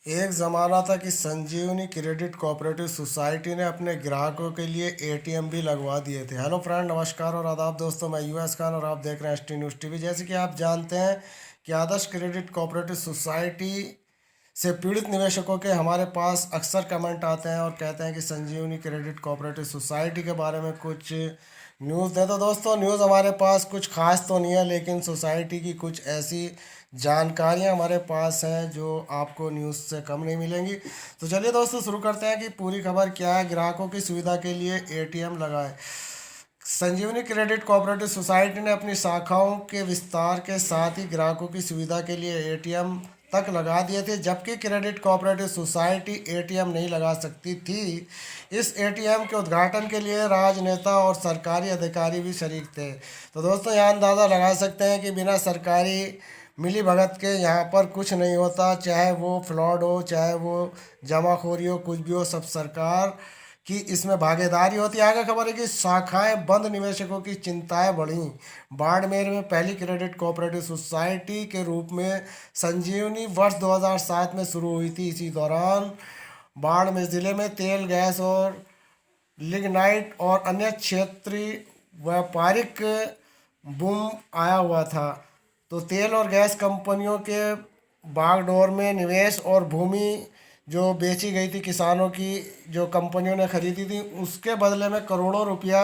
एक ज़माना था कि संजीवनी क्रेडिट कोऑपरेटिव सोसाइटी ने अपने ग्राहकों के लिए एटीएम भी लगवा दिए थे। हेलो फ्रेंड, नमस्कार और आदाब दोस्तों, मैं यूएस खान और आप देख रहे हैं एसटी न्यूज़ टीवी। जैसे कि आप जानते हैं कि आदर्श क्रेडिट कोऑपरेटिव सोसाइटी से पीड़ित निवेशकों के हमारे पास अक्सर कमेंट आते हैं और कहते हैं कि संजीवनी क्रेडिट कोऑपरेटिव सोसाइटी के बारे में कुछ न्यूज़ दें। तो दोस्तों, न्यूज़ हमारे पास कुछ खास तो नहीं है, लेकिन सोसाइटी की कुछ ऐसी जानकारियां हमारे पास हैं जो आपको न्यूज़ से कम नहीं मिलेंगी। तो चलिए दोस्तों, शुरू करते हैं कि पूरी खबर क्या है। ग्राहकों की सुविधा के लिए एटीएम लगाए। संजीवनी क्रेडिट कोऑपरेटिव सोसाइटी ने अपनी शाखाओं के विस्तार के साथ ही ग्राहकों की सुविधा के लिए एटीएम तक लगा दिए थे, जबकि क्रेडिट कोऑपरेटिव सोसाइटी एटीएम नहीं लगा सकती थी। इस एटीएम के उद्घाटन के लिए राजनेता और सरकारी अधिकारी भी शरीक थे। तो दोस्तों, यहाँ अंदाज़ा लगा सकते हैं कि बिना सरकारी मिली भगत के यहाँ पर कुछ नहीं होता। चाहे वो फ्लॉड हो, चाहे वो जमाखोरी हो, कुछ भी हो, सब सरकार की इसमें भागीदारी होती है। आगे खबर है कि शाखाएं बंद, निवेशकों की चिंताएं बढ़ी। बाड़मेर में पहली क्रेडिट कोऑपरेटिव सोसाइटी के रूप में संजीवनी वर्ष 2007 में शुरू हुई थी। इसी दौरान बाड़मेर ज़िले में तेल, गैस और लिग्नाइट और अन्य क्षेत्रीय व्यापारिक बूम आया हुआ था। तो तेल और गैस कंपनियों के बागडोर में निवेश और भूमि जो बेची गई थी किसानों की, जो कंपनियों ने खरीदी थी, उसके बदले में करोड़ों रुपया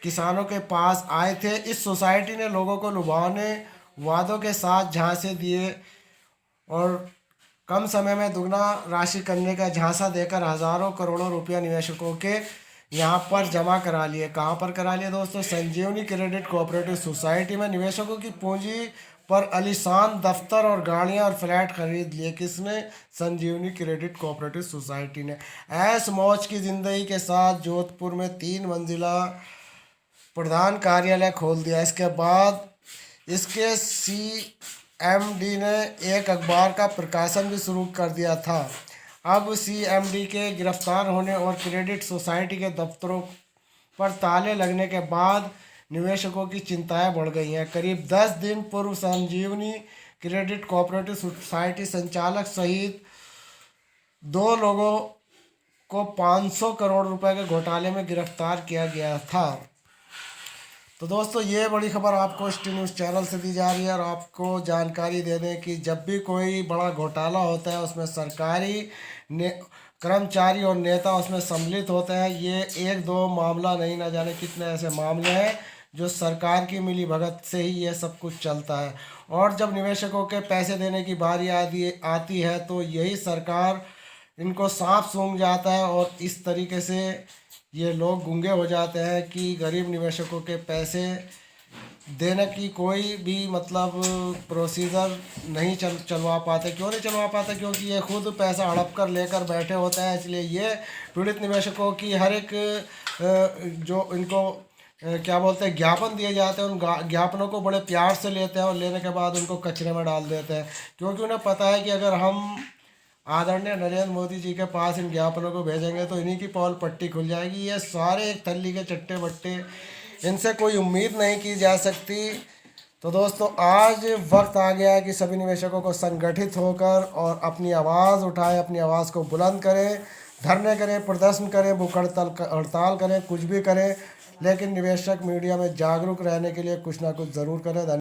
किसानों के पास आए थे। इस सोसाइटी ने लोगों को लुभावने वादों के साथ झांसे दिए और कम समय में दुगना राशि करने का झांसा देकर हजारों करोड़ों रुपया निवेशकों के यहाँ पर जमा करा लिए। कहाँ पर करा लिए दोस्तों? संजीवनी क्रेडिट कोऑपरेटिव सोसाइटी में निवेशकों की पूंजी पर आलीशान दफ्तर और गाड़ियाँ और फ्लैट खरीद लिए। किसने? संजीवनी क्रेडिट कोऑपरेटिव सोसाइटी ने। ऐश मौज की जिंदगी के साथ जोधपुर में 3 मंजिला प्रधान कार्यालय खोल दिया। इसके बाद इसके सीएमडी ने एक अखबार का प्रकाशन भी शुरू कर दिया था। अब सीएमडी के गिरफ्तार होने और क्रेडिट सोसाइटी के दफ्तरों पर ताले लगने के बाद निवेशकों की चिंताएं बढ़ गई हैं। करीब 10 दिन पूर्व संजीवनी क्रेडिट कोऑपरेटिव सोसाइटी संचालक सहित 2 लोगों को 500 करोड़ रुपए के घोटाले में गिरफ्तार किया गया था। तो दोस्तों, ये बड़ी खबर आपको एसटी न्यूज़ चैनल से दी जा रही है और आपको जानकारी दे दें कि जब भी कोई बड़ा घोटाला होता है उसमें सरकारी ने कर्मचारी और नेता उसमें सम्मिलित होते हैं। ये एक दो मामला नहीं, ना जाने कितने ऐसे मामले हैं जो सरकार की मिली भगत से ही ये सब कुछ चलता है। और जब निवेशकों के पैसे देने की बारी आती है तो यही सरकार इनको सांप सूंघ जाता है और इस तरीके से ये लोग गूंगे हो जाते हैं कि गरीब निवेशकों के पैसे देने की कोई भी मतलब प्रोसीजर नहीं चलवा पाते। क्यों नहीं चलवा पाते? क्योंकि ये खुद पैसा हड़प कर लेकर बैठे होते हैं। इसलिए ये पीड़ित निवेशकों की हर एक जो इनको क्या बोलते हैं, ज्ञापन दिए जाते हैं, उन ज्ञापनों को बड़े प्यार से लेते हैं और लेने के बाद उनको कचरे में डाल देते हैं। क्योंकि उन्हें पता है कि अगर हम आदरणीय नरेंद्र मोदी जी के पास इन ज्ञापनों को भेजेंगे तो इन्हीं की पॉल पट्टी खुल जाएगी। ये सारे एक थैली के चट्टे बट्टे, इनसे कोई उम्मीद नहीं की जा सकती। तो दोस्तों, आज वक्त आ गया है कि सभी निवेशकों को संगठित होकर और अपनी आवाज़ उठाएं, अपनी आवाज़ को बुलंद करें, धरने करें, प्रदर्शन करें, भूख हड़ताल करें, कुछ भी करें, लेकिन निवेशक मीडिया में जागरूक रहने के लिए कुछ ना कुछ ज़रूर करें।